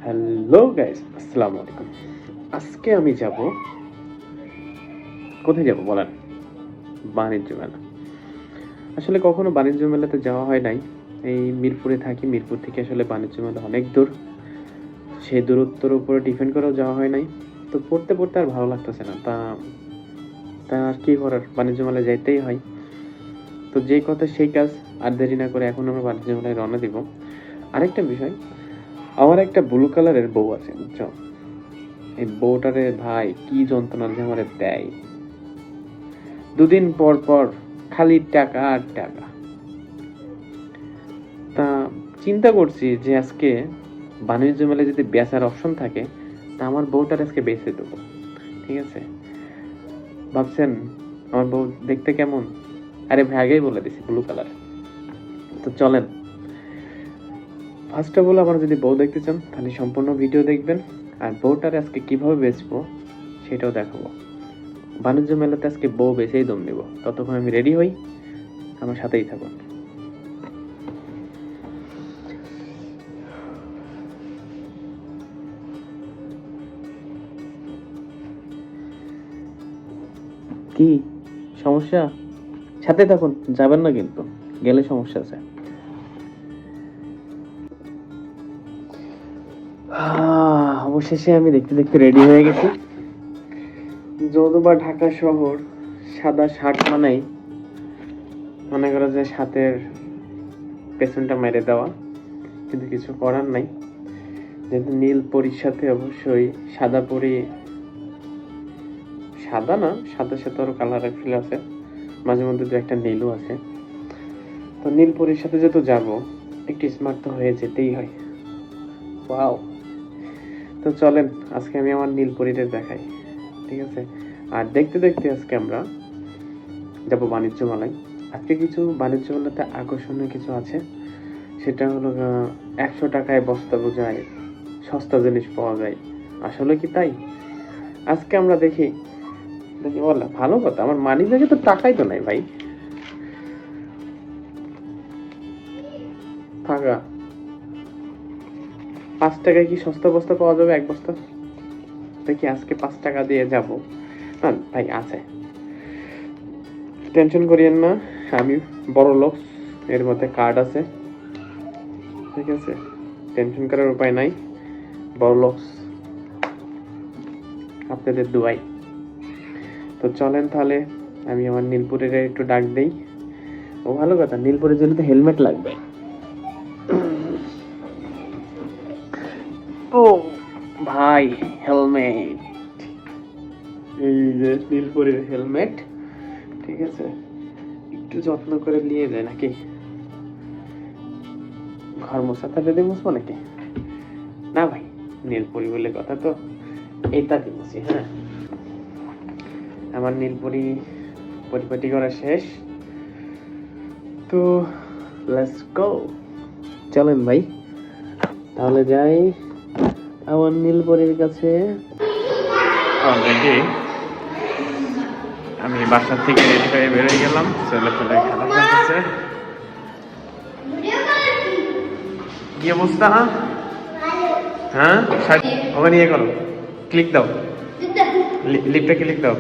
Hello guys, আসসালামু আলাইকুম। আজকে আমি যাব, কোথায় যাব বলেন? বাণিজ্য মেলা। আসলে কখনো বাণিজ্য মেলাতে যাওয়া হয় নাই। এই মিরপুরে থাকি, মিরপুর থেকে আসলে বাণিজ্য মেলা অনেক দূর। সেই দূরত্বের উপরে ডিপেন্ড করেও যাওয়া হয় নাই। তো পড়তে আর ভালো লাগতেছে না। তা তা আর কি করার, বাণিজ্য মেলায় যাইতেই হয়। তো যেই কথা সেই কাজ, আর দেরি না করে এখন আমরা বাণিজ্য মেলায় রওনা দিব। আরেকটা বিষয়, আমার একটা ব্লু কালারের বউ আছে, বুঝছো? এই বউটারে ভাই কি যন্ত্রণা যে আমারে দেয়। দুদিন পর খালি টাকা আর টাকা। তা চিন্তা করছি যে আজকে বাণিজ্য মেলায় যদি বেচার অপশন থাকে, তা আমার বউটার আজকে বেচে দেবো। ঠিক আছে? ভাবছেন আমার বউ দেখতে কেমন? আরে ভাই আগেই বলে দিছি ব্লু কালার। তো চলেন, ফার্স্ট অফ অল আমার যদি বউ দেখতে চান তাহলে সম্পূর্ণ ভিডিও দেখবেন, আর বউটার আজকে কিভাবে বেচবো সেটাও দেখাবো। বাণিজ্য মেলাতে আজকে বউ বেচেই দম নেব। ততক্ষণ আমি রেডি হই, আমার সাথেই থাকুন। কি সমস্যা? সাথে থাকুন, যাবেন না কিন্তু, গেলে সমস্যা আছে। অবশেষে আমি দেখতে রেডি হয়ে গেছি। যদিবা ঢাকা শহর, সাদা শার্ট মানেই মনে করো যে শার্টের পেছনটা মেরে দেওয়া, কিন্তু কিছু করার নাই। যেহেতু নীল পরীর সাথে অবশ্যই সাদা পরি, সাদা না, সাদা সাথে আরো কালার ফিল আছে, মাঝে মধ্যে দু একটা নীলও আছে। তো নীল পরীর সাথে যেহেতু যাবো, একটু স্মার্ট তো হয়ে যেতেই হয়। ওয়াও! তো চলেন আজকে আমি আমার নীল পরীদের দেখাই। ঠিক আছে? আর দেখতে আজকে আমরা যাবো বাণিজ্য মেলায়। আজকে কিছু বাণিজ্য মেলাতে আকর্ষণীয় কিছু আছে। সেটা হলো 100 টাকায় বস্তা বোঝায় সস্তা জিনিস পাওয়া যায়। আসলে কি তাই? আজকে আমরা দেখি বললাম ভালো কথা, আমার মানি ব্যাগে তো টাকাই তো নাই ভাই, ফাঁকা। 5 টাকায় কি সস্তা বস্তা পাওয়া যাবে? এক বস্তা দেখি, আজকে 5 টাকা দিয়ে যাব। না ভাই, আছে, টেনশন করিয়েন না, আমি বড় লোক, এর মধ্যে কার্ড আছে। ঠিক আছে, টেনশন করার উপায় নাই, বড় লোক, আপনাদের দুয়াই। তো চলেন তাহলে, আমি আমার নীলপুরের একটু ডাক দেই। ও ভালো কথা, নীলপুরের জন্য তো হেলমেট লাগবে। ও ভাই, হেলমেট, এই যে নীলপুরের হেলমেট। ঠিক আছে, একটু যত্ন করে নিয়ে যায় নাকি? ঘর মোছা থাকলে দিয়ে মুছবো নাকি? না ভাই, নীলপুরি বলে কথা, তো এটা দিয়ে মুছি। হ্যাঁ, আমার নীলপুরি পরিপাটি করা শেষ। তো লেটস গো, চলেন ভাই তাহলে যাই আমার নীলপরির কাছে। অলরেডি আমি বাসা থেকে রেডি হয়ে বেরোয় গেলাম, ছেলে খেলা খেলতেছে। কি অবস্থা? হ্যাঁ, ওখানে ইয়ে করো, ক্লিক দাও, লিপটা ক্লিক দাও।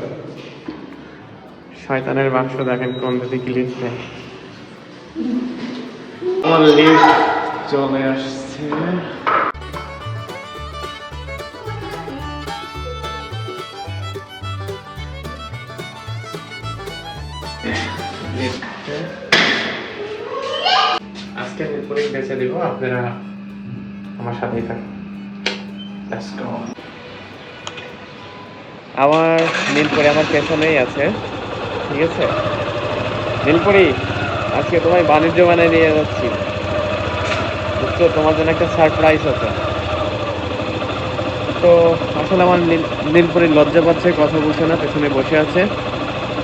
শয়তানের বাক্স দেখেন কোন দিকে ক্লিক দেয়। আমার লিফট চলে আসছে। আজকে নীলপুরি বেঁচে দিব, আপনারা আমার সাথেই থাকুন। Let's go. আমার নীলপুরি আমার পেছনেই আছে। ঠিক আছে নীলপুরি, আজকে তোমায় বাণিজ্য মেলায় নিয়ে যাচ্ছি, বুঝছো? তোমার জন্য একটা সারপ্রাইজ আছে। তো আসলে আমার নীলপুরি লজ্জা পাচ্ছে, কথা বলছে না, পেছনে বসে আছে।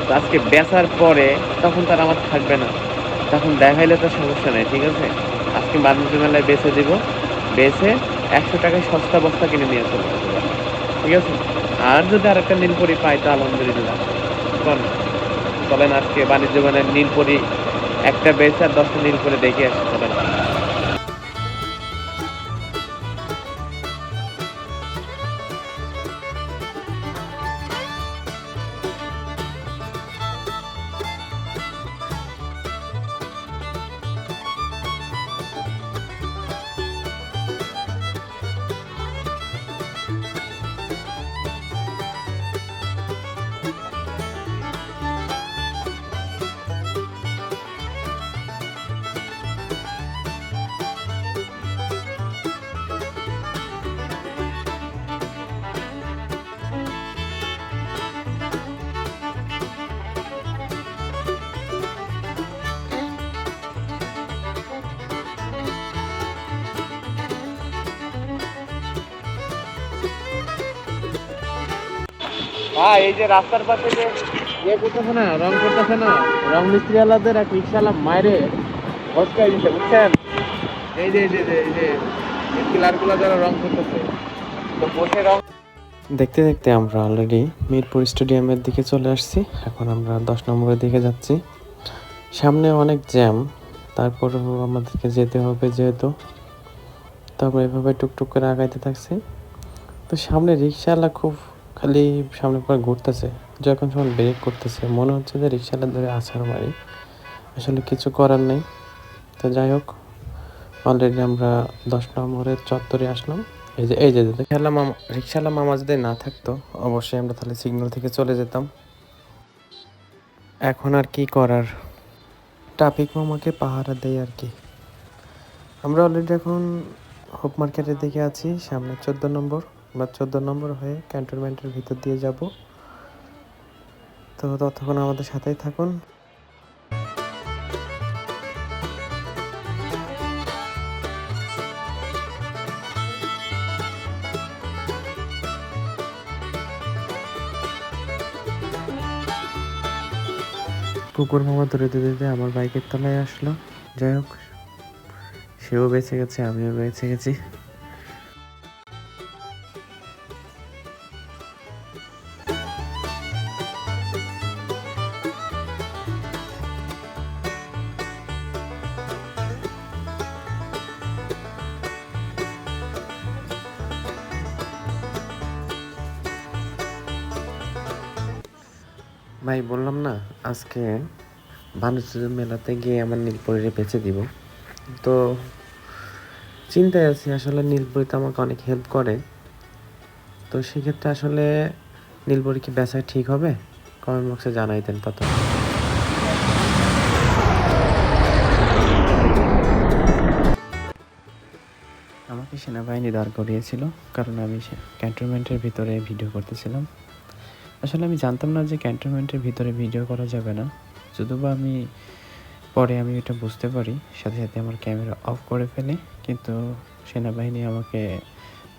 তো আজকে বেচার পরে তখন তার আমার থাকবে না, তখন দেখাইলে তো সমস্যা নেই। ঠিক আছে, আজকে বাণিজ্য মেলায় বেচে দিব, বেচে 100 টাকায় সস্তা বস্তা কিনে নিয়ে চলে আসবো। ঠিক আছে, আর যদি আর একটা নীলপরি পাই তো আলহামদুলিল্লাহ। চলেন আজকে বাণিজ্য মেলায় নীলপরি একটা বেচে আর 10টা নীলপরি দেখে আসি। চলেন। হ্যাঁ, এই যে রাস্তার পাশে যে ইয়ে করতেছে না, রং করতেছে না, রং মিস্ত্রিওয়ালাদের এক রিক্সাওয়ালা মাইরে হসকাই দিচ্ছে, বুঝছেন? এই যে পিলারগুলো যারা রং করতেছে, তো বসে রং দেখতে দেখতে আমরা অলরেডি মিরপুর স্টেডিয়ামের দিকে চলে আসছি। এখন আমরা 10 নম্বরের দিকে যাচ্ছি। সামনে অনেক জ্যাম, তারপরেও আমাদেরকে যেতে হবে যেহেতু, তারপর এভাবে টুকটুক করে আগাইতে থাকছি। তো সামনে রিক্সাওয়ালা খুব খালি সামনে পর ঘুরতেছে, যখন সময় ব্রেক করতেছে মনে হচ্ছে যে রিক্সাওয়ালা ধরে আছাড় মারি। আসলে কিছু করার নেই। তো যাই হোক, অলরেডি আমরা 10 নম্বরের চত্বরে আসলাম। এই যে খেলাম, রিক্সাওয়ালা মামা যদি না থাকতো অবশ্যই আমরা তাহলে সিগন্যাল থেকে চলে যেতাম। এখন আর কি করার, ট্রাফিক মামাকে পাহারা দেয় আর কি। আমরা অলরেডি এখন হোপ মার্কেটের দিকে আছি, সামনে 14 নম্বর। আমরা 14 নম্বর হয়ে ক্যান্টনমেন্টের ভিতর দিয়ে যাব। তো ততক্ষণ আমাদের সাথেই থাকুন। কুকুর মামা দৌড়ে দিতে আমার বাইকের তলায় আসলো। যাই হোক, সেও বেঁচে গেছে, আমিও বেঁচে গেছি। ভাই বললাম না, আজকে বাণিজ্য মেলাতে গিয়ে আমার নীলপরীরে বেচে দিব। তো চিন্তায় আছি, আসলে নীলপরী তো আমাকে অনেক হেল্প করে। তো সেক্ষেত্রে আসলে নীলপরী কি বেচা ঠিক হবে? কমেন্ট বক্সে জানাই দেন তত। আমাকে সেনাবাহিনী দাঁড় করিয়েছিল, কারণ আমি ক্যান্টনমেন্টের ভিতরে ভিডিও করতেছিলাম। আসলে আমি জানতাম না যে ক্যান্টনমেন্টের ভিতরে ভিডিও করা যাবে না। যদিও বা পরে আমি এটা বুঝতে পারি, সাথে সাথে আমার ক্যামেরা অফ করে ফেলে। কিন্তু সেনাবাহিনী আমাকে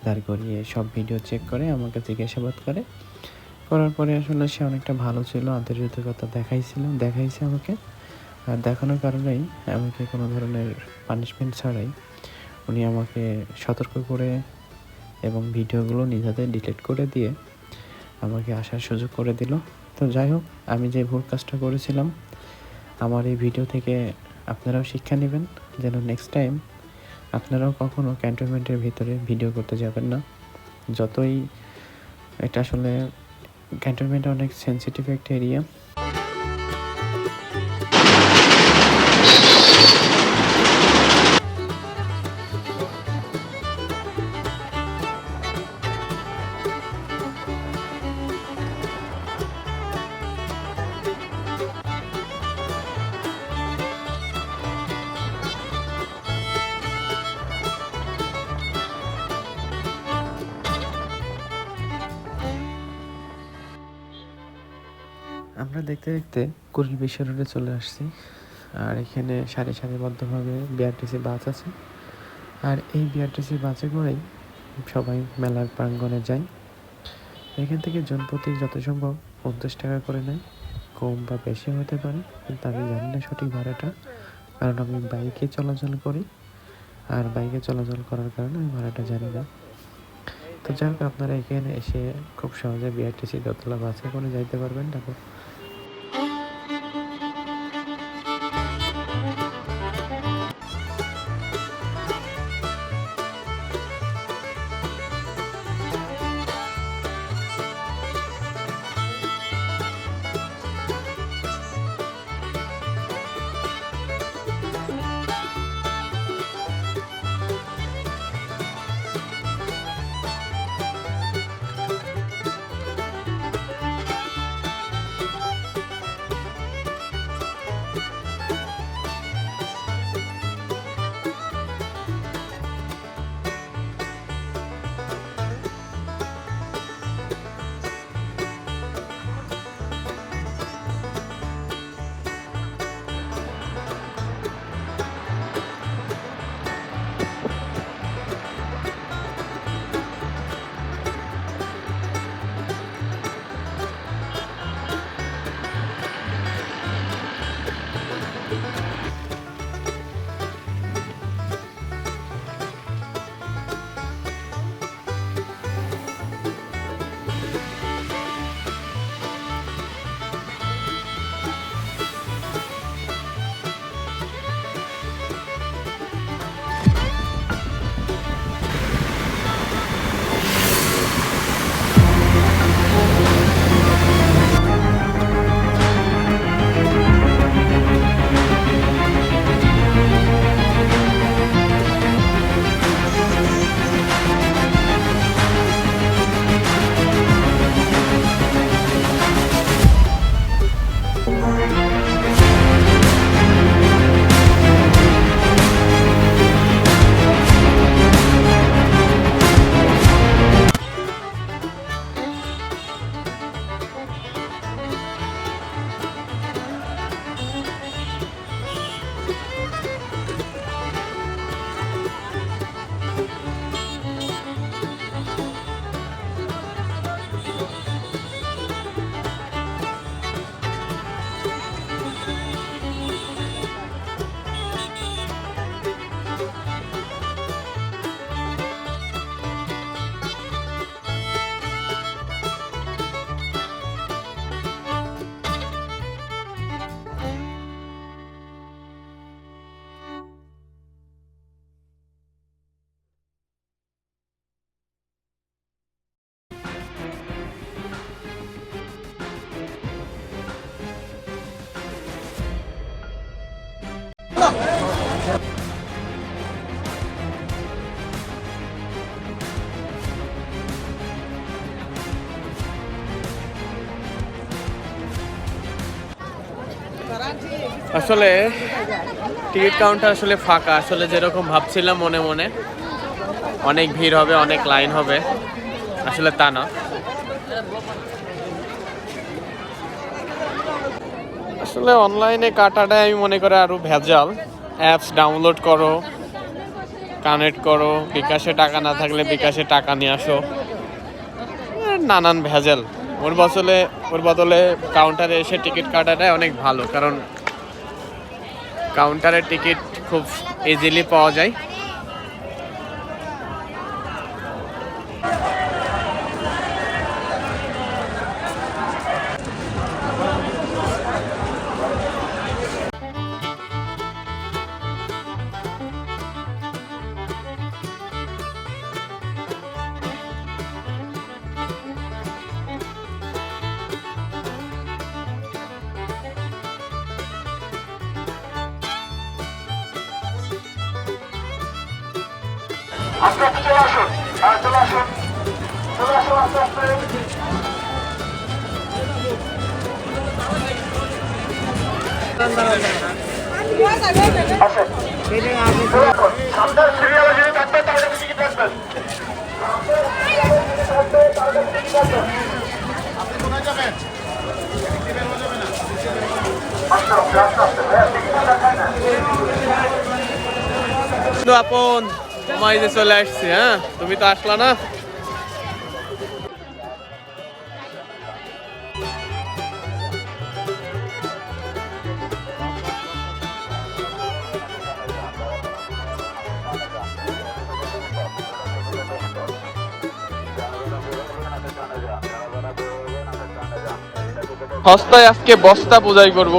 দাঁড় করিয়ে সব ভিডিও চেক করে আমাকে জিজ্ঞাসাবাদ করার পরে আসলে সে অনেকটা ভালো ছিল, আন্তর্জাতিকতা দেখাইছে আমাকে। আর দেখানোর কারণেই আমাকে কোনো ধরনের পানিশমেন্ট ছাড়াই উনি আমাকে সতর্ক করে এবং ভিডিওগুলো নিজেদের ডিলিট করে দিয়ে আমাকে আসার সুযোগ করে দিল। তো যাই হোক, আমি যে ভুল কাজটা করেছিলাম, আমার এই ভিডিও থেকে আপনারাও শিক্ষা নেবেন, যেন নেক্সট টাইম আপনারাও কখনো ক্যান্টনমেন্টের ভিতরে ভিডিও করতে যাবেন না। যতই এটা আসলে ক্যান্টনমেন্ট অনেক সেন্সিটিভ একটা এরিয়া। আমরা দেখতে দেখতে কুড়িল বিশ্ব রোডে চলে আসছি। আর এখানে সারিবদ্ধভাবে বিআরটিসি বাস আছে। আর এই বিআরটিসি বাসে করেই সবাই মেলার প্রাঙ্গণে যায়। এখান থেকে জনপ্রতি যত সম্ভব 50 টাকা করে নেয়, কম বা বেশি হতে পারে, কিন্তু আমি জানি না সঠিক ভাড়াটা, কারণ আমি বাইকে চলাচল করি। আর বাইকে চলাচল করার কারণে আমি ভাড়াটা জানি না। তো যাই হোক, আপনারা এখানে এসে খুব সহজে বিআরটিসি দোতলা বাসে করে যাইতে পারবেন। তারপর আসলে টিকিট কাউন্টার আসলে ফাঁকা, আসলে যেরকম ভাবছিলাম মনে মনে অনেক ভিড় হবে, অনেক লাইন হবে, আসলে তা না। আসলে অনলাইনে কাটাটাই আমি মনে করি আরো ভেজাল। অ্যাপস ডাউনলোড করো, কানেক্ট করো, বিকাশে টাকা না থাকলে বিকাশে টাকা নিয়ে আসো, নানান ভেজাল। ওর বদলে কাউন্টারে এসে টিকিট কাটাটাই অনেক ভালো, কারণ কাউন্টারের টিকিট খুব ইজিলি পাওয়া যায়। আস্তে আস্তে চলে আসুন, চলে আসুন, চলে আসুন আস্তে আস্তে। সামনের সিরিয়ালে যিনি থাকবেন তার কাছে টিকিট রাখবেন। আপনি কোথায় যাবেন? আপন তোমায় যে চলে আসছি, হ্যাঁ তুমি তো আসলা না। সস্তায় আজকে বস্তা পূজাই করব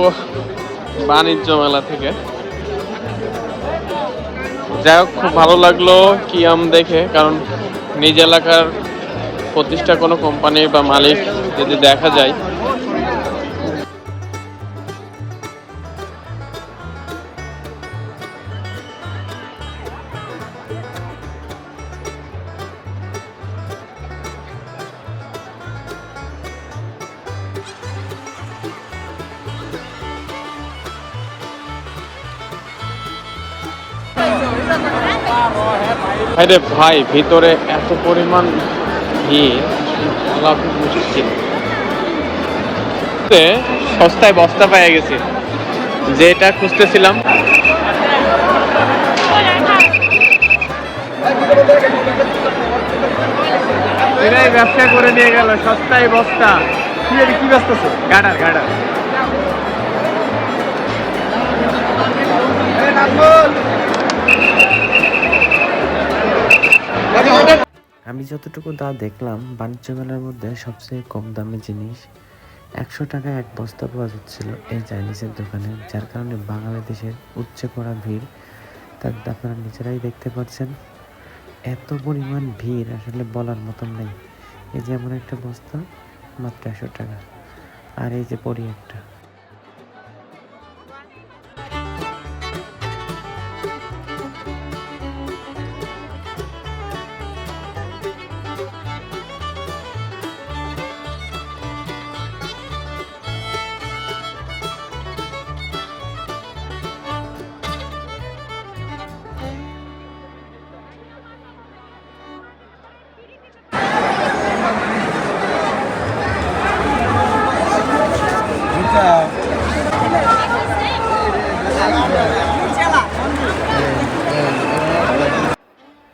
বাণিজ্য মেলা থেকে। যাই হোক, খুব ভালো লাগলো কিয়াম দেখে, কারণ নিজ এলাকার প্রতিষ্ঠা কোনো কোম্পানির বা মালিক যদি দেখা যায়। আরে ভাই, ভিতরে এত পরিমাণ ভিড়, বলা খুব মুশকিল। সস্তায় বস্তা পেয়ে গেছি, যেটা খুঁজতেছিলাম। এরাই ব্যবসা করে নিয়ে গেল সস্তায় বস্তা। কি ব্যস্ত গাডার গাডার। আমি যতটুকু দেখলাম, বাণিজ্য মেলার মধ্যে সবচেয়ে কম দামে জিনিস 100 টাকায় এক বস্তা পাওয়া যাচ্ছিল এই চাইনিজের দোকানে, যার কারণে বাংলাদেশের উপচে পড়া ভিড় তার আপনারা নিজেরাই দেখতে পাচ্ছেন। এত পরিমাণ ভিড় আসলে বলার মতন নেই। এই যে এমন একটা বস্তা মাত্র 100 টাকা, আর এই যে পরি একটা।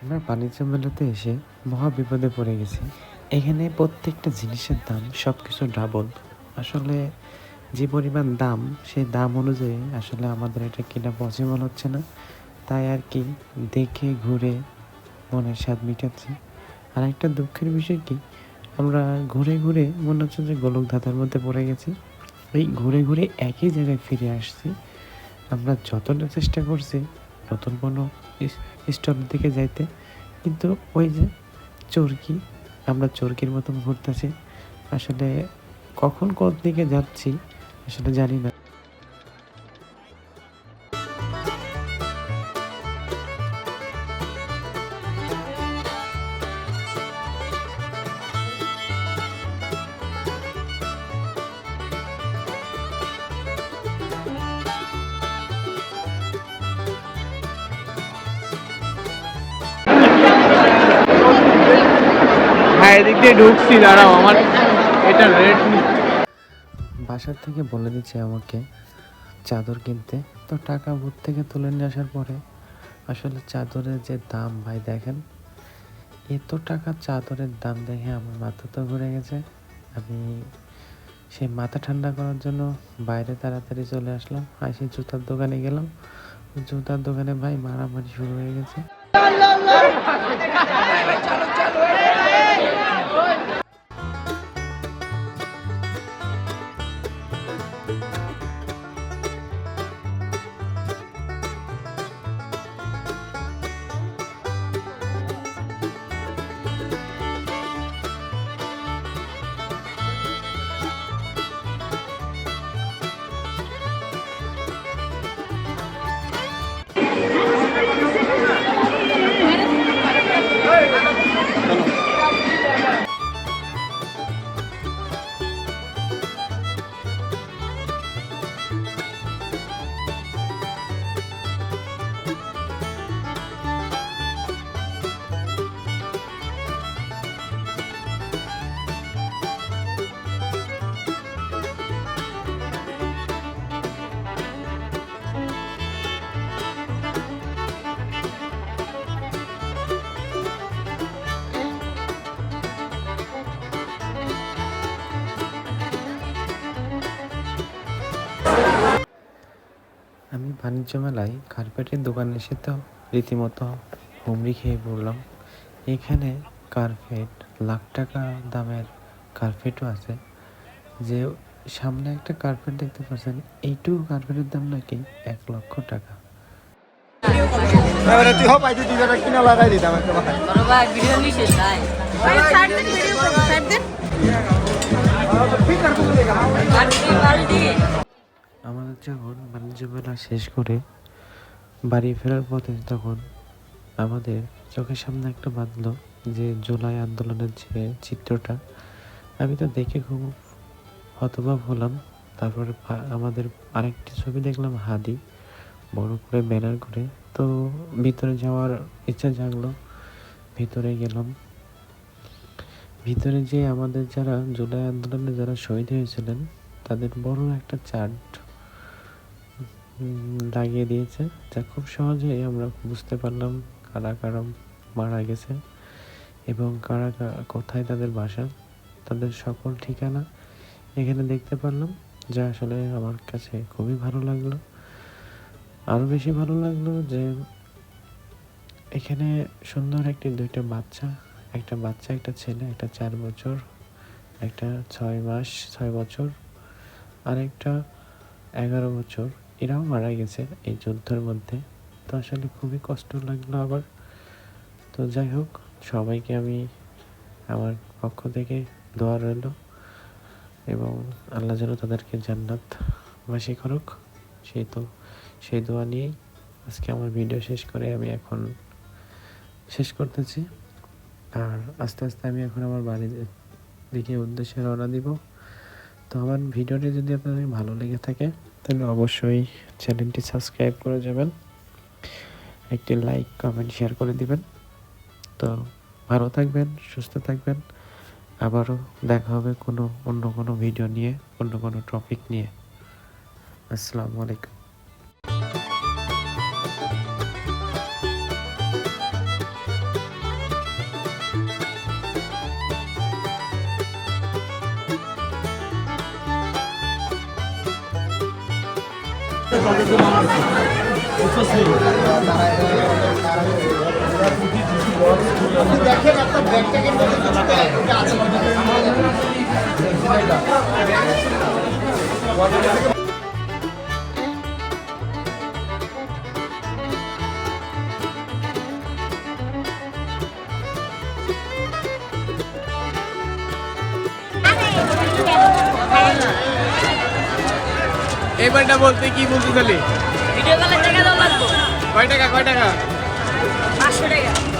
আমরা বাণিজ্য মেলাতে এসে মহা বিপদে পড়ে গেছি। এখানে প্রত্যেকটা জিনিসের দাম সবকিছু ডাবল। আসলে যে পরিমাণ দাম, সেই দাম অনুযায়ী আসলে আমাদের এটা কিনা পসিবল হচ্ছে না। তাই আর কি, দেখে ঘুরে মনের স্বাদ মিটাচ্ছি। আর একটা দুঃখের বিষয় কি, আমরা ঘুরে ঘুরে মনে হচ্ছে যে গোলকধাঁধার মধ্যে পড়ে গেছি। এই ঘুরে ঘুরে একই জায়গায় ফিরে আসছি। আমরা যতটা চেষ্টা করছি নতুন কোনো স্টলের দিকে যাইতে, কিন্তু ওই যে চরকি, আমরা চরকির মতন ঘুরতেছি। আসলে কখন কোন দিকে যাচ্ছি আসলে জানি না। হ্যাঁ এদিক দিয়ে ঢুকছি, দাঁড়াও আমার এটা রেট। বাসার থেকে বলে দিচ্ছে আমাকে চাদর কিনতে, তো টাকা বুথ থেকে তুলে নিয়ে আসার পরে আসলে চাদরের যে দাম ভাই দেখেন, এত টাকা চাদরের দাম দেখে আমার মাথা তো ঘুরে গেছে। আমি সেই মাথা ঠান্ডা করার জন্য বাইরে তাড়াতাড়ি চলে আসলাম, আসি জুতার দোকানে গেলাম। জুতার দোকানে ভাই মারামারি শুরু হয়ে গেছে। আমি বাণিজ্য মেলায় কার্পেটের দোকানে এসে তো রীতিমতো হুমড়ি খেয়ে পড়লাম। এখানে কার্পেট লাখ টাকা দামের কার্পেটও আছে। যে সামনে একটা কার্পেট দেখতে পাচ্ছেন, এইটুকু কার্পেটের দাম নাকি 1,00,000 টাকা। এবারে তুই হপাই তুই দুইটা কিনা লাগাই দিতাম একটা ভাই। বড় ভাই ভিডিও নি শেষ নাই ভাই সাইড দেন, ভিডিও করব সাইড দেন। বালতি আমাদের যখন বাণিজ্য মেলা শেষ করে বাড়ি ফেরার পথে তখন আমাদের চোখের সামনে একটা বাঁধলো যে জুলাই আন্দোলনের যে চিত্রটা, আমি তো দেখে খুব হতবাক হলাম। তারপরে আমাদের আরেকটি ছবি দেখলাম, হাদি বড় করে ব্যানার করে, তো ভিতরে যাওয়ার ইচ্ছা জাগলো। ভিতরে গেলাম। ভিতরে যে আমাদের যারা জুলাই আন্দোলনে যারা শহীদ হয়েছিলেন তাদের বড় একটা চার্ট লাগিয়ে দিয়েছে, যা খুব সহজেই আমরা বুঝতে পারলাম কারা কারা মারা গেছে এবং কারা কোথায় তাদের বাসা, তাদের সকল ঠিকানা এখানে দেখতে পারলাম, যা আসলে আমার কাছে খুবই ভালো লাগলো। আরও বেশি ভালো লাগলো যে এখানে সুন্দর দুইটা বাচ্চা, একটা ছেলে, একটা 4 বছর, একটা 6 মাস 6 বছর, আর একটা 11 বছর, এরাও মারা গেছে এই যুদ্ধের মধ্যে। তো আসলে খুবই কষ্ট লাগলো আবার। তো যাই হোক, সবাইকে আমি আমার পক্ষ থেকে দোয়া রইল এবং আল্লাহ যেন তাদেরকে জান্নাতবাসী করুক, সেই দোয়া নিয়েই আজকে আমার ভিডিও শেষ করে আমি এখন শেষ করতেছি। আর আস্তে আস্তে আমি এখন আমার বাড়ির দিকে উদ্দেশ্যে রওনা দিব। তো আমার ভিডিওটি যদি আপনাদের ভালো লেগে থাকে তাহলে অবশ্যই চ্যানেলটি সাবস্ক্রাইব করে যাবেন, একটি লাইক কমেন্ট শেয়ার করে দিবেন। তো ভালো থাকবেন, সুস্থ থাকবেন। আবারও দেখা হবে অন্য কোনো ভিডিও নিয়ে, অন্য কোনো টপিক নিয়ে। আসসালামু আলাইকুম। দেখেন একটা ব্যাগটাকে এবারটা বলতে কি বলতে চালি? ভিডিও কলের টাকা দাও লাগবে কয় টাকা? 500 টাকা।